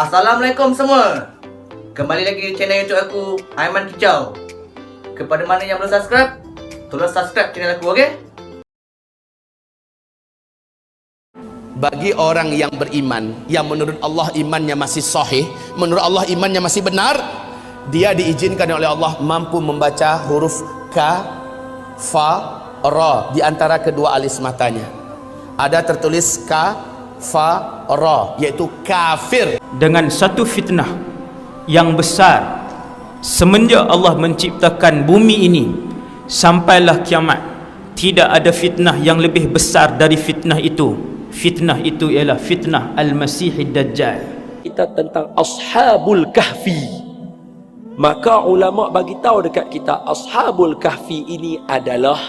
Assalamualaikum semua. Kembali lagi di channel YouTube aku, Aiman Kicau. Kepada mana yang belum subscribe, tolong subscribe channel aku, okey? Bagi orang yang beriman, yang menurut Allah imannya masih sahih, menurut Allah imannya masih benar, dia diizinkan oleh Allah mampu membaca huruf ka, fa, ra di antara kedua alis matanya. Ada tertulis ka, fa, ra, yaitu kafir. Dengan satu fitnah yang besar semenjak Allah menciptakan bumi ini sampailah kiamat, tidak ada fitnah yang lebih besar dari fitnah itu. Fitnah itu ialah fitnah Al-Masihid Dajjal. Kita tentang Ashabul Kahfi, maka ulama bagi tahu dekat kita Ashabul Kahfi ini adalah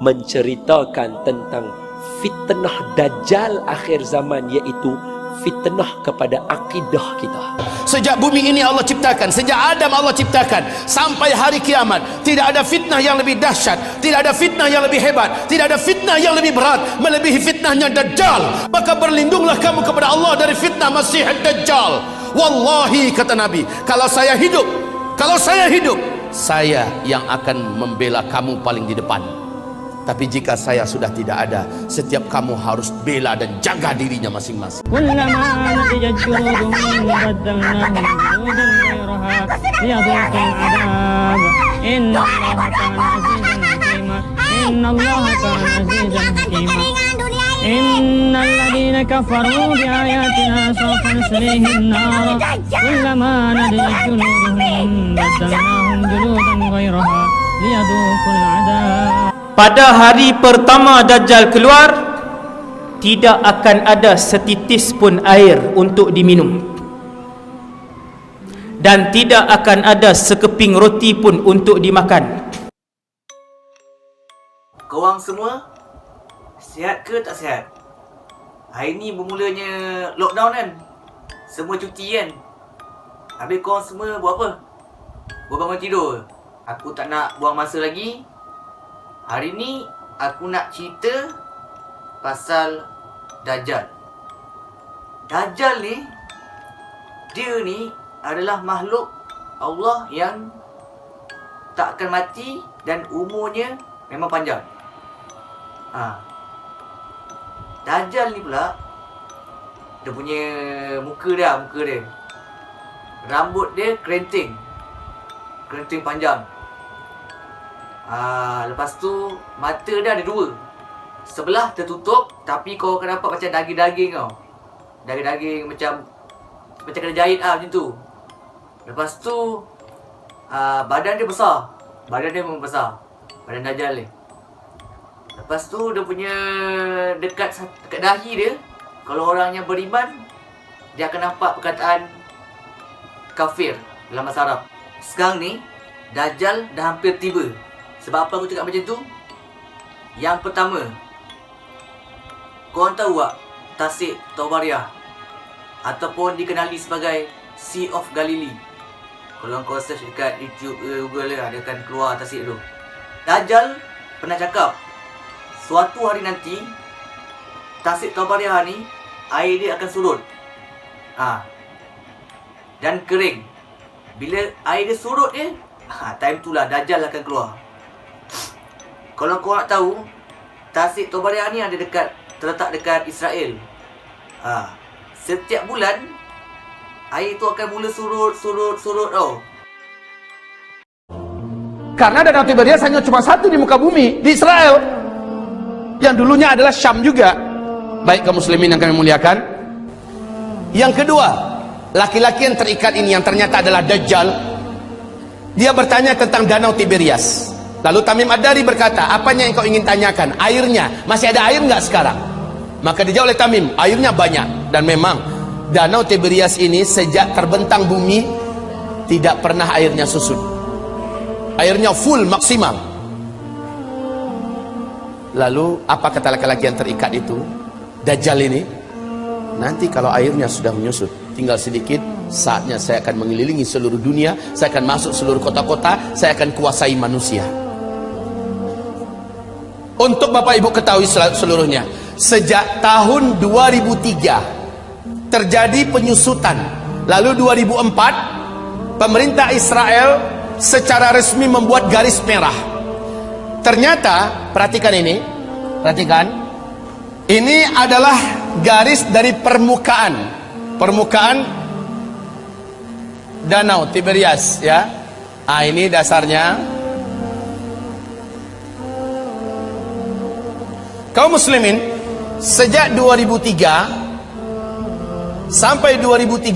menceritakan tentang fitnah Dajjal akhir zaman, iaitu fitnah kepada akidah kita. Sejak bumi ini Allah ciptakan, sejak Adam Allah ciptakan sampai hari kiamat, tidak ada fitnah yang lebih dahsyat, tidak ada fitnah yang lebih hebat, tidak ada fitnah yang lebih berat melebihi fitnahnya Dajjal. Maka berlindunglah kamu kepada Allah dari fitnah Masih Dajjal. Wallahi, kata Nabi, kalau saya hidup, saya yang akan membela kamu paling di depan. Tapi jika saya sudah tidak ada, setiap kamu harus bela dan jaga dirinya masing-masing. Innalladzina kafaru biayatina sawfa nuslihim nar kullama nadijat juluduhum baddalnahum juludan ghairaha liyadhuqul adab. Pada hari pertama Dajjal keluar, tidak akan ada setitis pun air untuk diminum, dan tidak akan ada sekeping roti pun untuk dimakan. Korang semua sihat ke tak sihat? Hari ni bermulanya lockdown kan? Semua cuti kan? Habis korang semua buat apa? Buat bangun tidur. Aku tak nak buang masa lagi. Hari ni aku nak cerita pasal Dajjal. Dajjal ni, dia ni adalah makhluk Allah yang tak akan mati dan umurnya memang panjang. Dajjal ni pula, dia punya muka dia, rambut dia kerinting panjang. Lepas tu mata dia ada dua, sebelah tertutup, tapi kau akan nampak macam daging-daging tau. Daging-daging macam kena jahit macam tu. Lepas tu badan dia besar. Badan dia memang besar, badan Dajjal ni. Lepas tu dia punya dekat dahi dia, kalau orang yang beriman, dia akan nampak perkataan kafir dalam bahasa Arab. Sekarang ni Dajjal dah hampir tiba. Sebab apa aku cakap macam tu? Yang pertama, korang tahu tak Tasik Tawbariah, ataupun dikenali sebagai Sea of Galilee? Kalau kau search dekat YouTube, Google dia akan keluar Tasik tu. Dajjal pernah cakap, suatu hari nanti Tasik Tawbariah ni air dia akan surut dan kering. Bila air dia surut dia, time tu lah Dajjal akan keluar. Kalau kau nak tahu, Tasik Tawbariah ni terletak dekat Israel. Setiap bulan air tu akan mula surut tau. Karena Danau Tiberias hanya cuma satu di muka bumi, di Israel, yang dulunya adalah Syam juga. Baik kaum muslimin yang kami muliakan. Yang kedua, laki-laki yang terikat ini yang ternyata adalah Dajjal. Dia bertanya tentang Danau Tiberias. Lalu Tamim Ad-Dari berkata, apanya yang kau ingin tanyakan? Airnya, masih ada air nggak sekarang? Maka dijawab oleh Tamim, airnya banyak. Dan memang Danau Tiberias ini sejak terbentang bumi tidak pernah airnya susut. Airnya full maksimal. Lalu apa kata laki-laki yang terikat itu? Dajjal ini, nanti kalau airnya sudah menyusut, tinggal sedikit, saatnya saya akan mengelilingi seluruh dunia, saya akan masuk seluruh kota-kota, saya akan kuasai manusia. Untuk Bapak Ibu ketahui seluruhnya, sejak tahun 2003 terjadi penyusutan Lalu 2004 pemerintah Israel secara resmi membuat garis merah. Ternyata perhatikan ini, perhatikan, ini adalah garis dari permukaan danau Tiberias, ya. Ini dasarnya. Kaum muslimin, sejak 2003 sampai 2013,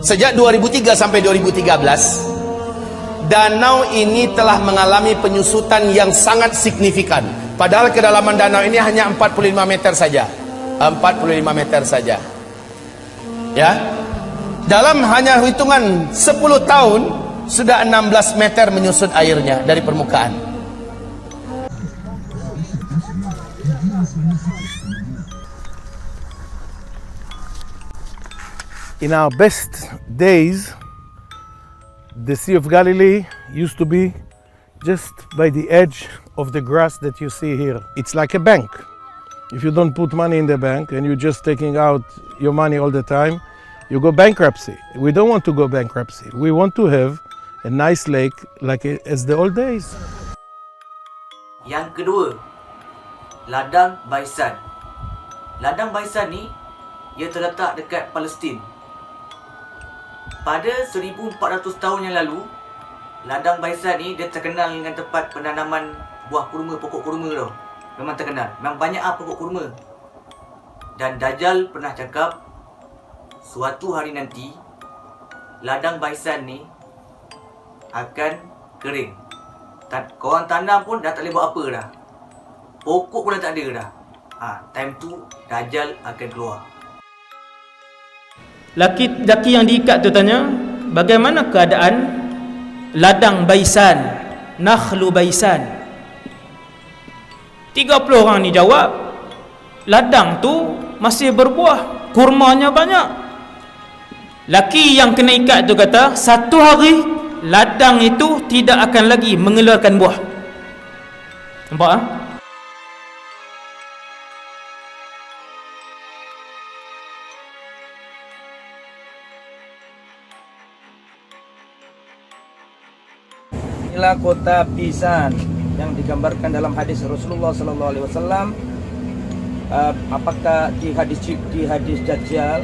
sejak 2003 sampai 2013, danau ini telah mengalami penyusutan yang sangat signifikan. Padahal kedalaman danau ini hanya 45 meter saja. 45 meter saja. Ya. Dalam hanya hitungan 10 tahun sudah 16 meter menyusut airnya dari permukaan. In our best days, the Sea of Galilee used to be just by the edge of the grass that you see here. It's like a bank. If you don't put money in the bank and you're just taking out your money all the time, you go bankruptcy. We don't want to go bankruptcy. We want to have a nice lake like as the old days. Yang kedua, Ladang Baisan. Ladang Baisan ni, ia terletak dekat Palestin. Pada 1400 tahun yang lalu, Ladang Baisan ni dia terkenal dengan tempat penanaman buah kurma, pokok kurma tau. Memang terkenal. Memang banyak pokok kurma. Dan Dajjal pernah cakap, suatu hari nanti Ladang Baisan ni akan kering. Korang tanam pun dah tak boleh buat apa dah. Pokok pun dah tak ada dah. Time tu Dajjal akan keluar. Laki yang diikat tu tanya, bagaimana keadaan ladang Baisan, Nakhlu Baisan? 30 orang ni jawab, ladang tu masih berbuah, kurmanya banyak. Laki yang kena ikat tu kata, satu hari ladang itu tidak akan lagi mengeluarkan buah. Nampak ah? Inilah kota Bisan yang digambarkan dalam hadis Rasulullah sallallahu alaihi wasallam. Apakah di hadis Dajjal,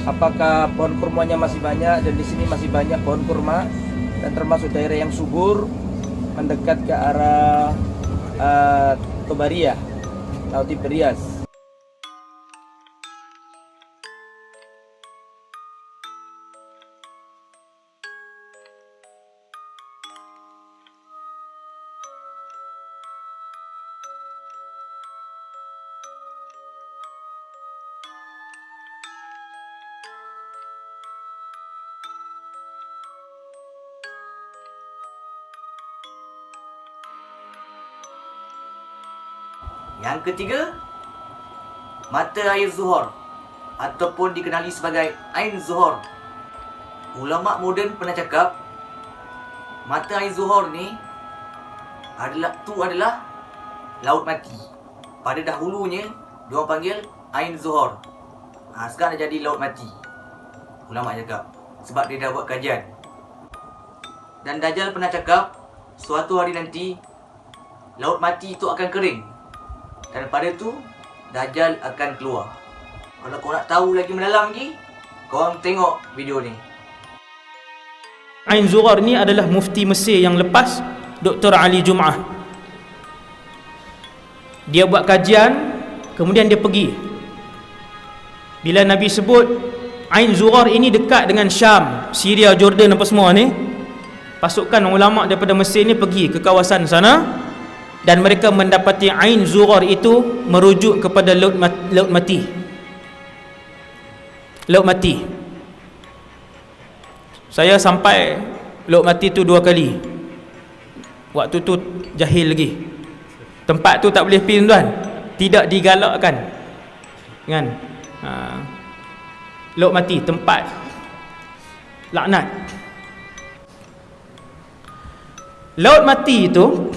apakah pohon kurmanya masih banyak, dan di sini masih banyak pohon kurma dan termasuk daerah yang subur mendekat ke arah Tobaria atau Tiberias. Yang ketiga, mata air Zuhur ataupun dikenali sebagai Ain Zuhur. Ulama moden pernah cakap mata air Zuhur ni adalah laut mati. Pada dahulunya diorang panggil Ain Zuhur. Sekarang dah jadi laut mati. Ulama cakap sebab dia dah buat kajian. Dan Dajjal pernah cakap suatu hari nanti laut mati itu akan kering. Dan pada tu Dajjal akan keluar. Kalau kau nak tahu lagi mendalam lagi, korang tengok video ni. Ain Zuhur ni adalah mufti Mesir yang lepas, Dr. Ali Jum'ah. Dia buat kajian, kemudian dia pergi. Bila Nabi sebut Ain Zuhur ini dekat dengan Syam, Syria, Jordan apa semua ni, pasukan ulama daripada Mesir ni pergi ke kawasan sana, dan mereka mendapati Ain Zuhur itu merujuk kepada laut mati. Laut mati. Saya sampai laut mati tu 2 kali. Waktu tu jahil lagi. Tempat tu tak boleh pergi tuan. Tidak digalakkan. Kan? Laut mati, tempat laknat. Laut mati itu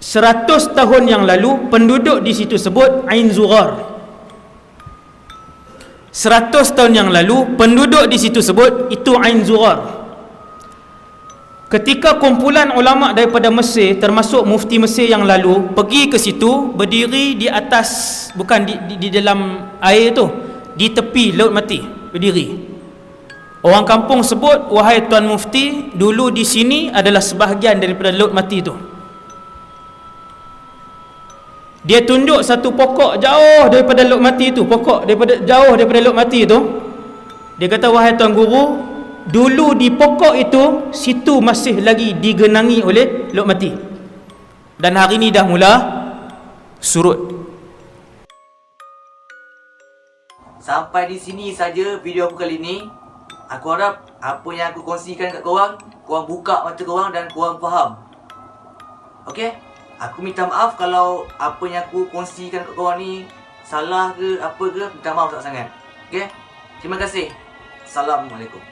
100 tahun yang lalu penduduk di situ sebut Ain Zuhur. 100 tahun yang lalu, penduduk di situ sebut itu Ain Zurar. Ketika kumpulan ulama daripada Mesir, termasuk mufti Mesir yang lalu, pergi ke situ, berdiri di atas, bukan di dalam air tu, di tepi Laut Mati, berdiri. Orang kampung sebut, wahai Tuan Mufti, dulu di sini adalah sebahagian daripada Laut Mati tu. Dia tunjuk satu pokok jauh daripada Laut Mati tu, pokok jauh daripada Laut Mati tu. Dia kata, wahai Tuan Guru, dulu di pokok itu, situ masih lagi digenangi oleh Laut Mati. Dan hari ini dah mula surut. Sampai di sini saja video aku kali ni. Aku harap apa yang aku kongsikan kat korang, korang buka mata korang dan korang faham. Okay? Aku minta maaf kalau apa yang aku kongsikan kat korang ni salah ke apa ke, minta maaf sangat-sangat. Okay? Terima kasih. Assalamualaikum.